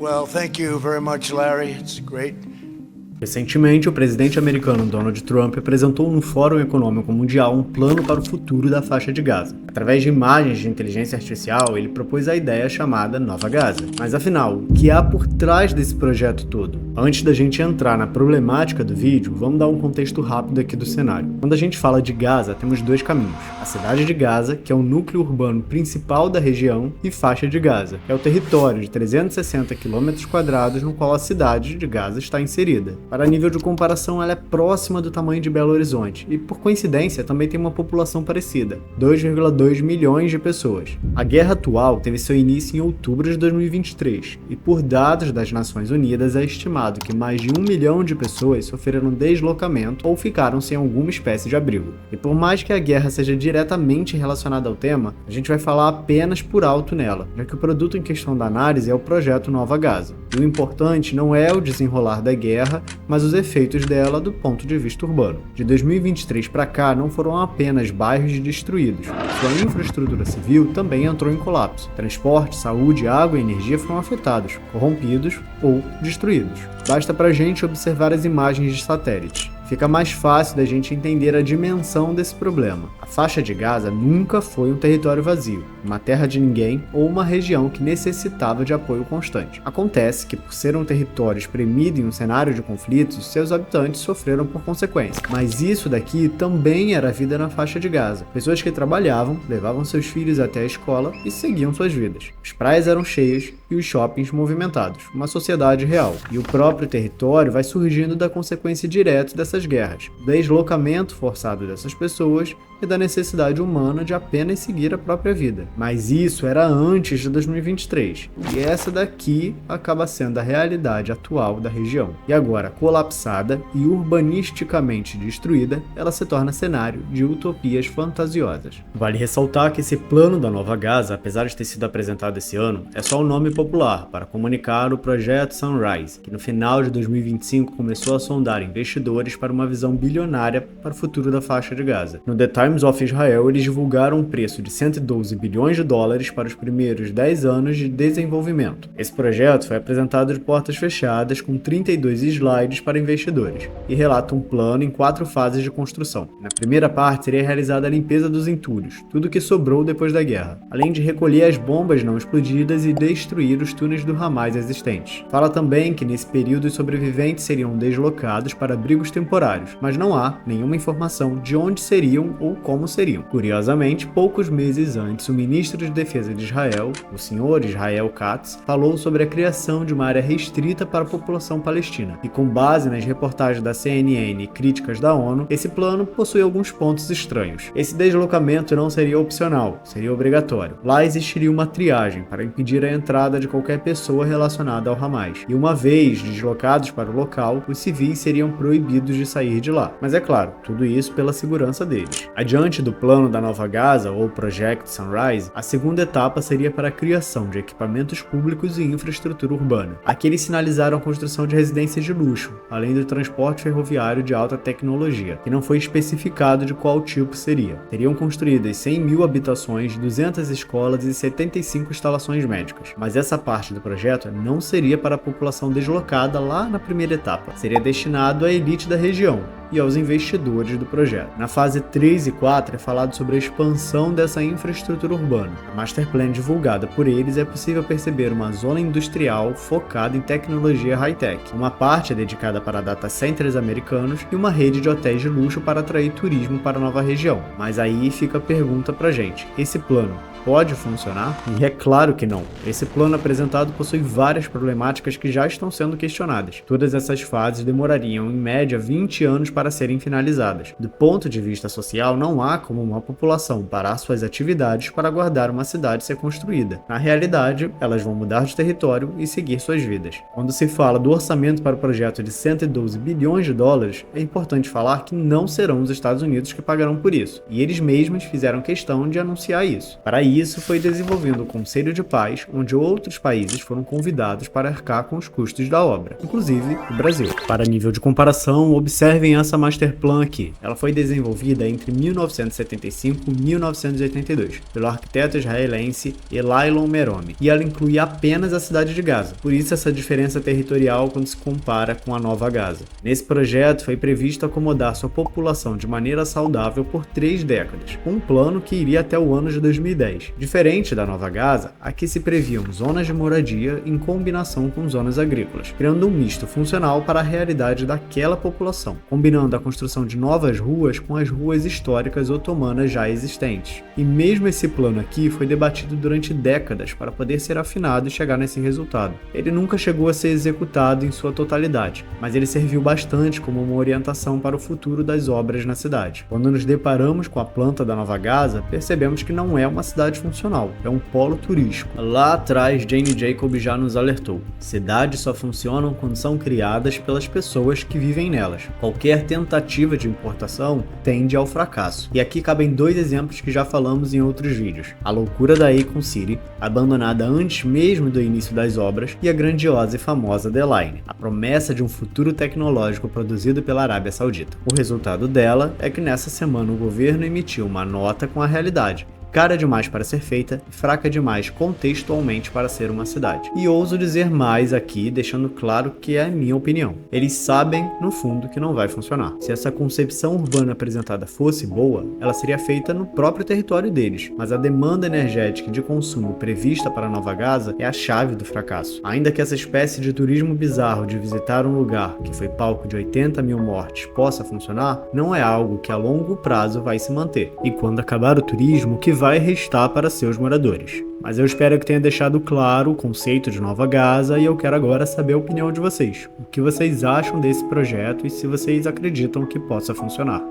Well, thank you very much, Larry. It's great. Recentemente, o presidente americano Donald Trump apresentou no Fórum Econômico Mundial um plano para o futuro da faixa de Gaza. Através de imagens de inteligência artificial, ele propôs a ideia chamada Nova Gaza. Mas afinal, o que há por trás desse projeto todo? Antes da gente entrar na problemática do vídeo, vamos dar um contexto rápido aqui do cenário. Quando a gente fala de Gaza, temos dois caminhos. A cidade de Gaza, que é o núcleo urbano principal da região, e faixa de Gaza, que é o território de 360 km² no qual a cidade de Gaza está inserida. Para nível de comparação, ela é próxima do tamanho de Belo Horizonte e, por coincidência, também tem uma população parecida, 2,2 milhões de pessoas. A guerra atual teve seu início em outubro de 2023 e, por dados das Nações Unidas, é estimado que mais de 1 milhão de pessoas sofreram deslocamento ou ficaram sem alguma espécie de abrigo. E por mais que a guerra seja diretamente relacionada ao tema, a gente vai falar apenas por alto nela, já que o produto em questão da análise é o projeto Nova Gaza. E o importante não é o desenrolar da guerra, mas os efeitos dela do ponto de vista urbano. De 2023 para cá, não foram apenas bairros destruídos. Sua infraestrutura civil também entrou em colapso. Transporte, saúde, água e energia foram afetados, corrompidos ou destruídos. Basta pra gente observar as imagens de satélite. Fica mais fácil da gente entender a dimensão desse problema. A faixa de Gaza nunca foi um território vazio, uma terra de ninguém ou uma região que necessitava de apoio constante. Acontece que, por ser um território espremido em um cenário de conflitos, seus habitantes sofreram por consequência. Mas isso daqui também era a vida na faixa de Gaza. Pessoas que trabalhavam, levavam seus filhos até a escola e seguiam suas vidas. As praias eram cheias e os shoppings movimentados, uma sociedade real. E o próprio território vai surgindo da consequência direta dessas guerras, deslocamento forçado dessas pessoas e da necessidade humana de apenas seguir a própria vida. Mas isso era antes de 2023, e essa daqui acaba sendo a realidade atual da região. E agora, colapsada e urbanisticamente destruída, ela se torna cenário de utopias fantasiosas. Vale ressaltar que esse plano da Nova Gaza, apesar de ter sido apresentado esse ano, é só um nome popular para comunicar o projeto Sunrise, que no final de 2025 começou a sondar investidores para uma visão bilionária para o futuro da faixa de Gaza. No The Times of Israel, eles divulgaram um preço de 112 bilhões de dólares para os primeiros 10 anos de desenvolvimento. Esse projeto foi apresentado de portas fechadas com 32 slides para investidores e relata um plano em 4 fases de construção. Na primeira parte seria realizada a limpeza dos entulhos, tudo que sobrou depois da guerra, além de recolher as bombas não explodidas e destruir os túneis do Hamas existentes. Fala também que nesse período os sobreviventes seriam deslocados para abrigos temporários, mas não há nenhuma informação de onde seriam ou como seriam. Curiosamente, poucos meses antes, o ministro de Defesa de Israel, o senhor Israel Katz, falou sobre a criação de uma área restrita para a população palestina. E com base nas reportagens da CNN e críticas da ONU, esse plano possui alguns pontos estranhos. Esse deslocamento não seria opcional, seria obrigatório. Lá existiria uma triagem para impedir a entrada de qualquer pessoa relacionada ao Hamas. E uma vez deslocados para o local, os civis seriam proibidos de sair de lá. Mas é claro, tudo isso pela segurança deles. Adiante do plano da Nova Gaza, ou Project Sunrise, a segunda etapa seria para a criação de equipamentos públicos e infraestrutura urbana. Aqui eles sinalizaram a construção de residências de luxo, além do transporte ferroviário de alta tecnologia, que não foi especificado de qual tipo seria. Seriam construídas 100 mil habitações, 200 escolas e 75 instalações médicas. Mas essa parte do projeto não seria para a população deslocada lá na primeira etapa. Seria destinado à elite da região e aos investidores do projeto. Na fase 3 e 4 é falado sobre a expansão dessa infraestrutura urbana. A Master Plan divulgada por eles é possível perceber uma zona industrial focada em tecnologia high-tech. Uma parte é dedicada para data centers americanos e uma rede de hotéis de luxo para atrair turismo para a nova região. Mas aí fica a pergunta pra gente, esse plano pode funcionar? E é claro que não. Esse plano apresentado possui várias problemáticas que já estão sendo questionadas. Todas essas fases demorariam em média 20 anos para serem finalizadas. Do ponto de vista social, não há como uma população parar suas atividades para aguardar uma cidade ser construída. Na realidade, elas vão mudar de território e seguir suas vidas. Quando se fala do orçamento para o projeto de 112 bilhões de dólares, é importante falar que não serão os Estados Unidos que pagarão por isso. E eles mesmos fizeram questão de anunciar isso. Para isso, foi desenvolvendo o Conselho de Paz, onde outros países foram convidados para arcar com os custos da obra, inclusive o Brasil. Para nível de comparação, observem essa nessa Master Plan aqui. Ela foi desenvolvida entre 1975 e 1982 pelo arquiteto israelense Elaylon Meromi, e ela inclui apenas a cidade de Gaza. Por isso essa diferença territorial quando se compara com a Nova Gaza. Nesse projeto foi previsto acomodar sua população de maneira saudável por 3 décadas, com um plano que iria até o ano de 2010. Diferente da Nova Gaza, aqui se previam zonas de moradia em combinação com zonas agrícolas, criando um misto funcional para a realidade daquela população, combinando a construção de novas ruas com as ruas históricas otomanas já existentes. E mesmo esse plano aqui foi debatido durante décadas para poder ser afinado e chegar nesse resultado. Ele nunca chegou a ser executado em sua totalidade, mas ele serviu bastante como uma orientação para o futuro das obras na cidade. Quando nos deparamos com a planta da Nova Gaza, percebemos que não é uma cidade funcional, é um polo turístico. Lá atrás, Jane Jacobs já nos alertou: cidades só funcionam quando são criadas pelas pessoas que vivem nelas. Qualquer tentativa de importação tende ao fracasso. E aqui cabem 2 exemplos que já falamos em outros vídeos: a loucura da Akon City, abandonada antes mesmo do início das obras, e a grandiosa e famosa The Line, a promessa de um futuro tecnológico produzido pela Arábia Saudita. O resultado dela é que nessa semana o governo emitiu uma nota com a realidade: cara demais para ser feita e fraca demais contextualmente para ser uma cidade. E ouso dizer mais aqui, deixando claro que é a minha opinião. Eles sabem, no fundo, que não vai funcionar. Se essa concepção urbana apresentada fosse boa, ela seria feita no próprio território deles, mas a demanda energética e de consumo prevista para Nova Gaza é a chave do fracasso. Ainda que essa espécie de turismo bizarro de visitar um lugar que foi palco de 80 mil mortes possa funcionar, não é algo que a longo prazo vai se manter. E quando acabar o turismo, o que vai restar para seus moradores? Mas eu espero que tenha deixado claro o conceito de Nova Gaza e eu quero agora saber a opinião de vocês. O que vocês acham desse projeto e se vocês acreditam que possa funcionar.